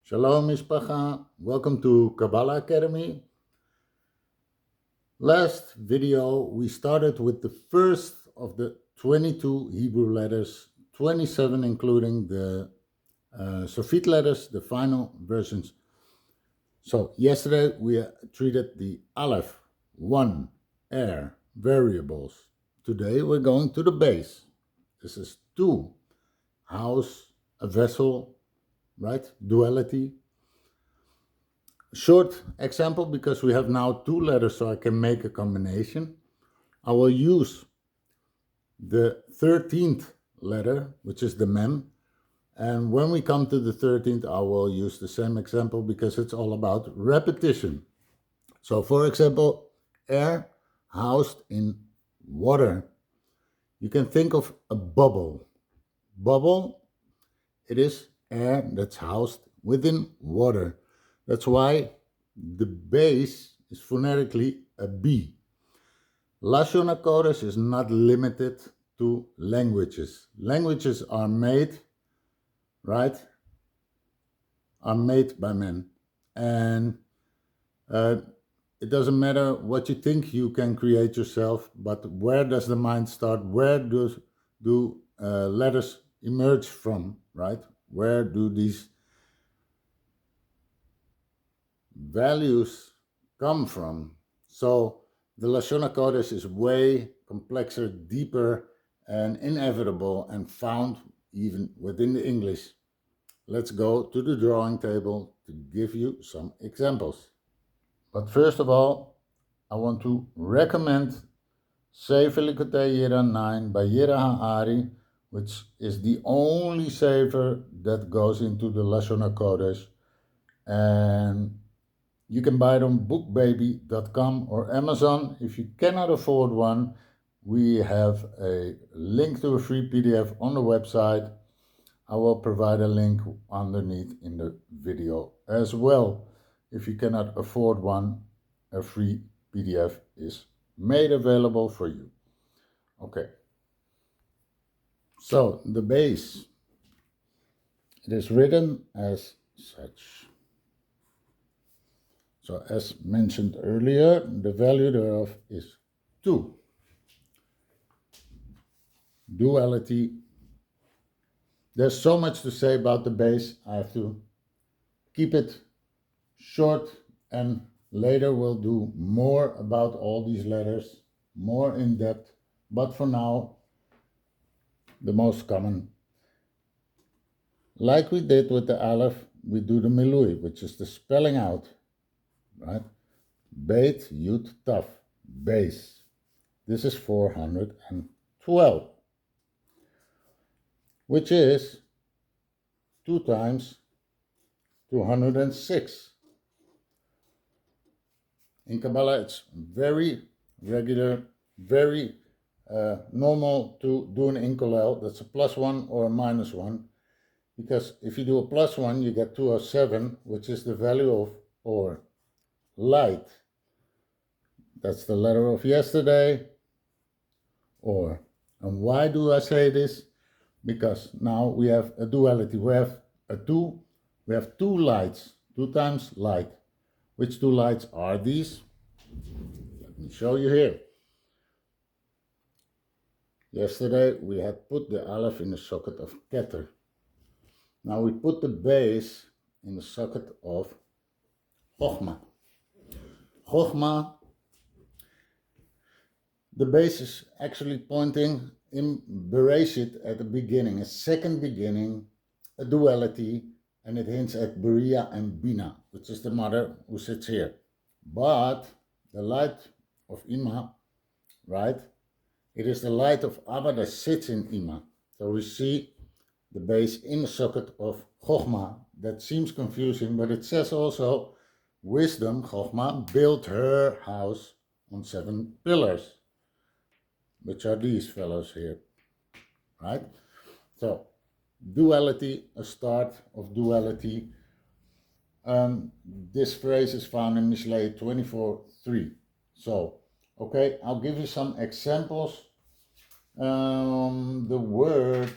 Shalom Mishpacha, welcome to Kabbalah Academy. Last video we started with the first of the 22 Hebrew letters, 27 including the Sofit letters, the final versions. So yesterday we treated the Aleph, one, air, variables. Today we're going to the base. This is two, house, a vessel, right? Duality. Short example, because we have now two letters, so I can make a combination. I will use the 13th letter, which is the mem, and when we come to the 13th, I will use the same example because it's all about repetition. So, for example, air housed in water. You can think of a bubble. Bubble, it is air that's housed within water. That's why the base is phonetically a B. Lashon HaKodesh is not limited to languages. Languages are made, right? Are made by men. And it doesn't matter what you think you can create yourself, but where does the mind start? Where do letters emerge from, right? Where do these values come from? So the Lashon HaKodesh is way complexer, deeper, and inevitable, and found even within the English. Let's go to the drawing table to give you some examples. But first of all, I want to recommend Sefer Likutei Yera 9 by Yera Ha'ari, which is the only sefer that goes into the Lashon HaKodesh, and you can buy it on bookbaby.com or Amazon. If you cannot afford one, we have a link to a free PDF on the website. I will provide a link underneath in the video as well. If you cannot afford one, a free PDF is made available for you. Okay. So the base, it is written as such. So as mentioned earlier, the value thereof is 2. Duality. There's so much to say about the base. I have to keep it short, and later we'll do more about all these letters, more in depth. But for now, the most common. Like we did with the Aleph, we do the Milui, which is the spelling out, right? Beit Yud Taf, base. This is 412, which is 2 times 206. In Kabbalah, it's very regular, very normal to do an inkolel. That's a +1 or a -1, because if you do a +1, you get 207, which is the value of or light. That's the letter of yesterday, or. And why do I say this? Because now we have a duality. We have two lights, 2 times light. Which 2 lights are these? Let me show you here. Yesterday we had put the Aleph in the socket of Keter. Now we put the base in the socket of Chochma. Chochma, the base is actually pointing in Bereshit at the beginning, a second beginning, a duality, and it hints at Beria and Bina, which is the mother who sits here. But the light of Ima, right? It is the light of Abba that sits in Ima. So we see the base in the socket of Chochma. That seems confusing, but it says also, wisdom, Chochma, built her house on 7 pillars, which are these fellows here, right? So, duality, a start of duality. This phrase is found in Mishlei 24:3. So, okay, I'll give you some examples. The word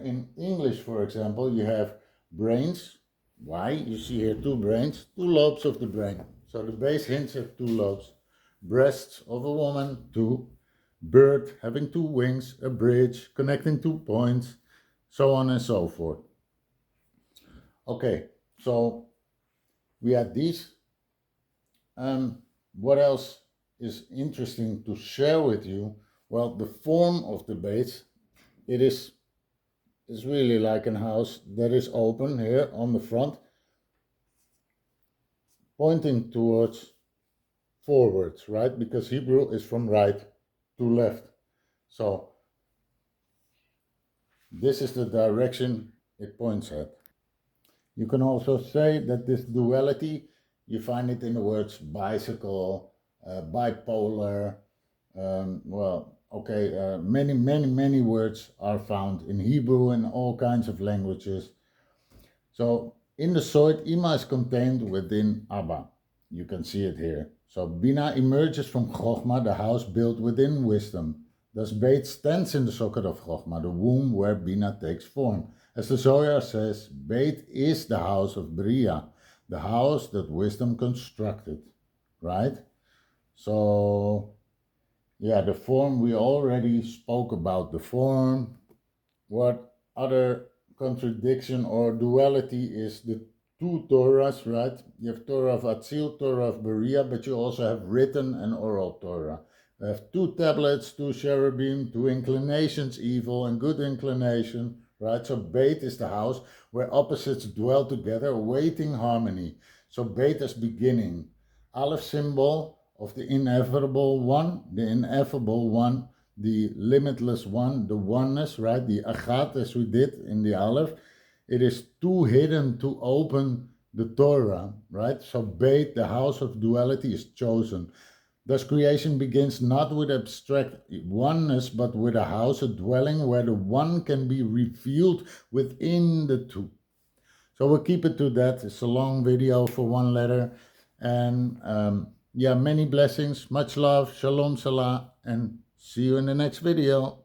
in English, for example, you have brains, Why? You see here two brains, two lobes of the brain. So the base hinge have two lobes. Breasts of a woman, two. Bird having two wings, a bridge connecting two points, so on and so forth. Okay, so we had these. What else is interesting to share with you? Well, the form of the base, it is really like a house that is open here on the front, pointing towards forwards, right? Because Hebrew is from right to left. So this is the direction it points at. You can also say that this duality, you find it in the words bicycle, bipolar, many words are found in Hebrew and all kinds of languages. So in the Soit, Ima is contained within Abba. You can see it here. So Bina emerges from Chokhmah, the house built within wisdom. Thus Beit stands in the socket of Chokhmah, the womb where Bina takes form. As the Zohar says, Beit is the house of Bria, the house that wisdom constructed, right? So, yeah, the form, we already spoke about the form. What other contradiction or duality is the two Torahs, right? You have Torah of Atzil, Torah of Beria, but you also have written and oral Torah. You have two tablets, two cherubim, two inclinations, evil and good inclination, right? So Beit is the house where opposites dwell together, awaiting harmony. So Beit is beginning. Aleph symbol of the inevitable one, the limitless one, the oneness, right? The Achat, as we did in the Aleph. It is too hidden to open the Torah, right? So Beit, the house of duality, is chosen. Thus creation begins not with abstract oneness, but with a house, a dwelling where the one can be revealed within the two. So we'll keep it to that. It's a long video for one letter. And yeah, many blessings, much love, shalom, salah, and see you in the next video.